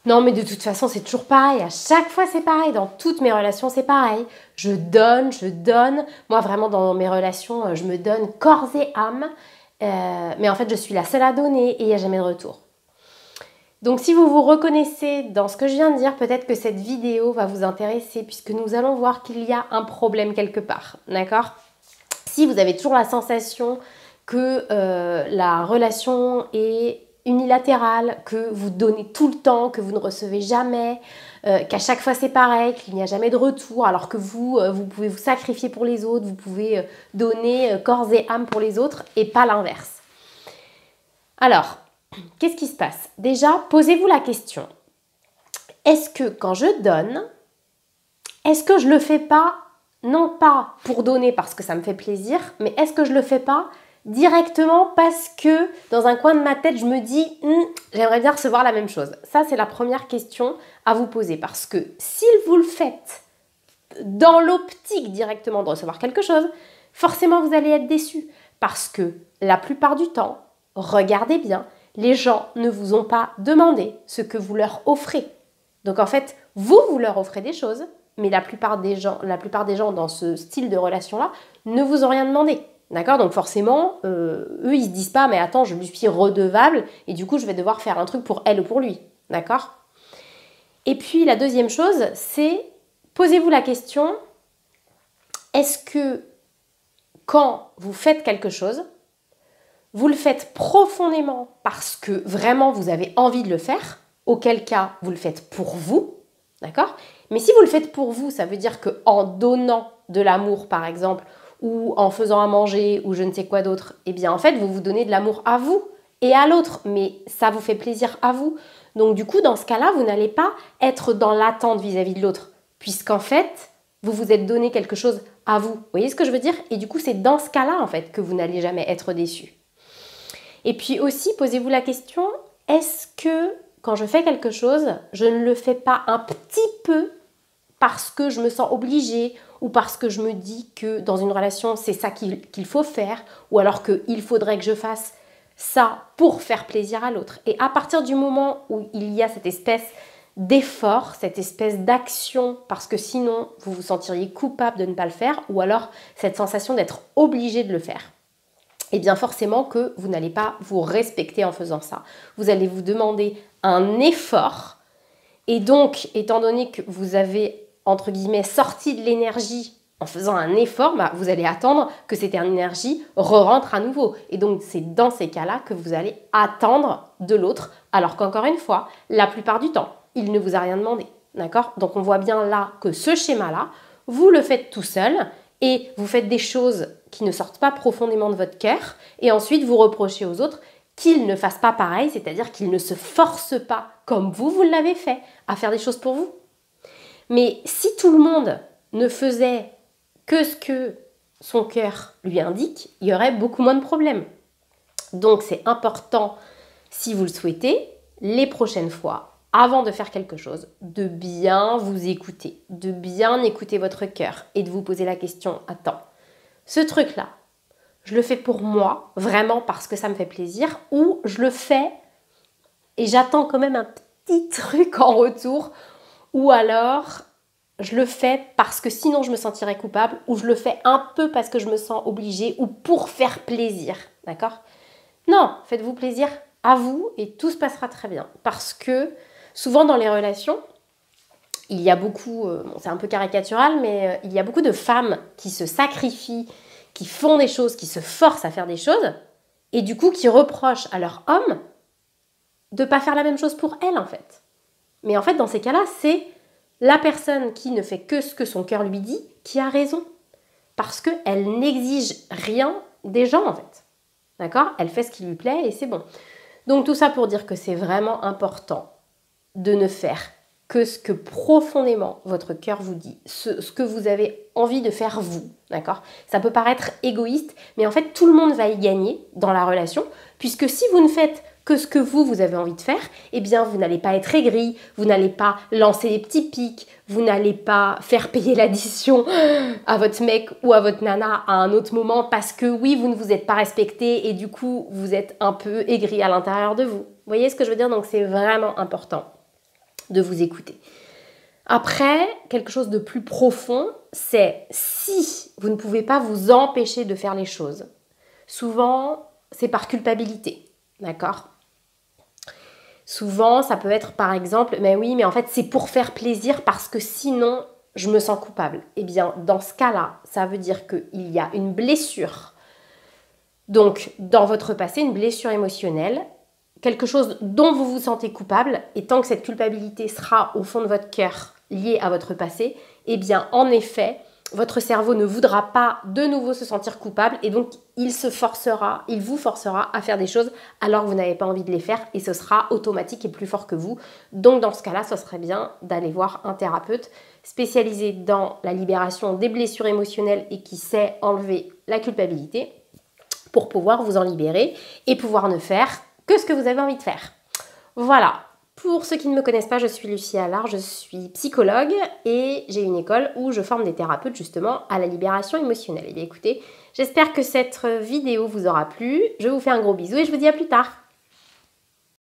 Non, mais de toute façon, c'est toujours pareil. À chaque fois, c'est pareil. Dans toutes mes relations, c'est pareil. Je donne, je donne. Moi, vraiment, dans mes relations, je me donne corps et âme. Mais en fait, je suis la seule à donner et il n'y a jamais de retour. Donc, si vous vous reconnaissez dans ce que je viens de dire, peut-être que cette vidéo va vous intéresser puisque nous allons voir qu'il y a un problème quelque part. D'accord ? Si vous avez toujours la sensation que la relation est unilatérale, que vous donnez tout le temps, que vous ne recevez jamais, qu'à chaque fois c'est pareil, qu'il n'y a jamais de retour, alors que vous pouvez vous sacrifier pour les autres, vous pouvez donner corps et âme pour les autres et pas l'inverse. Alors, qu'est-ce qui se passe? Déjà, posez-vous la question. Est-ce que quand je donne, est-ce que je le fais pas, non pas pour donner parce que ça me fait plaisir, mais est-ce que je le fais pas directement parce que dans un coin de ma tête, je me dis j'aimerais bien recevoir la même chose. Ça, c'est la première question à vous poser parce que si vous le faites dans l'optique directement de recevoir quelque chose, forcément vous allez être déçu parce que la plupart du temps, regardez bien, les gens ne vous ont pas demandé ce que vous leur offrez. Donc en fait, vous leur offrez des choses, mais la plupart des gens dans ce style de relation-là ne vous ont rien demandé. D'accord? Donc forcément, eux, ils se disent pas, mais attends, je lui suis redevable et du coup, je vais devoir faire un truc pour elle ou pour lui. D'accord? Et puis, la deuxième chose, c'est, posez-vous la question, est-ce que quand vous faites quelque chose, vous le faites profondément parce que vraiment vous avez envie de le faire, auquel cas vous le faites pour vous, d'accord? Mais si vous le faites pour vous, ça veut dire qu'en donnant de l'amour, par exemple, ou en faisant à manger, ou je ne sais quoi d'autre, eh bien en fait, vous vous donnez de l'amour à vous et à l'autre, mais ça vous fait plaisir à vous. Donc du coup, dans ce cas-là, vous n'allez pas être dans l'attente vis-à-vis de l'autre, puisqu'en fait, vous vous êtes donné quelque chose à vous. Vous voyez ce que je veux dire? Et du coup, c'est dans ce cas-là, en fait, que vous n'allez jamais être déçu. Et puis aussi, posez-vous la question, est-ce que quand je fais quelque chose, je ne le fais pas un petit peu parce que je me sens obligée ou parce que je me dis que dans une relation, c'est ça qu'il faut faire ou alors qu'il faudrait que je fasse ça pour faire plaisir à l'autre. Et à partir du moment où il y a cette espèce d'effort, cette espèce d'action, parce que sinon, vous vous sentiriez coupable de ne pas le faire ou alors cette sensation d'être obligé de le faire. Et bien forcément que vous n'allez pas vous respecter en faisant ça. Vous allez vous demander un effort et donc, étant donné que vous avez entre guillemets, sorti de l'énergie en faisant un effort, vous allez attendre que cette énergie re-rentre à nouveau. Et donc, c'est dans ces cas-là que vous allez attendre de l'autre, alors qu'encore une fois, la plupart du temps, il ne vous a rien demandé. D'accord? Donc, on voit bien là que ce schéma-là, vous le faites tout seul et vous faites des choses qui ne sortent pas profondément de votre cœur et ensuite vous reprochez aux autres qu'ils ne fassent pas pareil, c'est-à-dire qu'ils ne se forcent pas, comme vous l'avez fait, à faire des choses pour vous. Mais si tout le monde ne faisait que ce que son cœur lui indique, il y aurait beaucoup moins de problèmes. Donc c'est important, si vous le souhaitez, les prochaines fois, avant de faire quelque chose, de bien vous écouter, de bien écouter votre cœur et de vous poser la question, attends, ce truc-là, je le fais pour moi, vraiment parce que ça me fait plaisir, ou je le fais et j'attends quand même un petit truc en retour, ou alors je le fais parce que sinon je me sentirais coupable, ou je le fais un peu parce que je me sens obligée, ou pour faire plaisir, d'accord? Non, faites-vous plaisir à vous et tout se passera très bien. Parce que souvent dans les relations, il y a beaucoup, c'est un peu caricatural, mais il y a beaucoup de femmes qui se sacrifient, qui font des choses, qui se forcent à faire des choses, et du coup qui reprochent à leur homme de ne pas faire la même chose pour elles en fait. Mais en fait, dans ces cas-là, c'est la personne qui ne fait que ce que son cœur lui dit qui a raison. Parce qu'elle n'exige rien des gens en fait. D'accord? Elle fait ce qui lui plaît et c'est bon. Donc tout ça pour dire que c'est vraiment important de ne faire que ce que profondément votre cœur vous dit, ce que vous avez envie de faire vous, d'accord? Ça peut paraître égoïste, mais en fait tout le monde va y gagner dans la relation, puisque si vous ne faites que ce que vous avez envie de faire, eh bien vous n'allez pas être aigri, vous n'allez pas lancer des petits pics, vous n'allez pas faire payer l'addition à votre mec ou à votre nana à un autre moment parce que oui, vous ne vous êtes pas respecté et du coup vous êtes un peu aigri à l'intérieur de vous. Vous voyez ce que je veux dire? Donc c'est vraiment important de vous écouter. Après, quelque chose de plus profond, c'est si vous ne pouvez pas vous empêcher de faire les choses. Souvent, c'est par culpabilité, d'accord ? Souvent, ça peut être par exemple, mais oui, mais en fait, c'est pour faire plaisir parce que sinon, je me sens coupable. Eh bien, dans ce cas-là, ça veut dire qu'il y a une blessure. Donc, dans votre passé, une blessure émotionnelle, quelque chose dont vous vous sentez coupable, et tant que cette culpabilité sera au fond de votre cœur liée à votre passé, eh bien, en effet, votre cerveau ne voudra pas de nouveau se sentir coupable et donc il vous forcera à faire des choses alors que vous n'avez pas envie de les faire et ce sera automatique et plus fort que vous. Donc dans ce cas-là, ce serait bien d'aller voir un thérapeute spécialisé dans la libération des blessures émotionnelles et qui sait enlever la culpabilité pour pouvoir vous en libérer et pouvoir ne faire que ce que vous avez envie de faire. Voilà. Pour ceux qui ne me connaissent pas, je suis Lucie Allard, je suis psychologue et j'ai une école où je forme des thérapeutes justement à la libération émotionnelle. Et bien écoutez, j'espère que cette vidéo vous aura plu. Je vous fais un gros bisou et je vous dis à plus tard.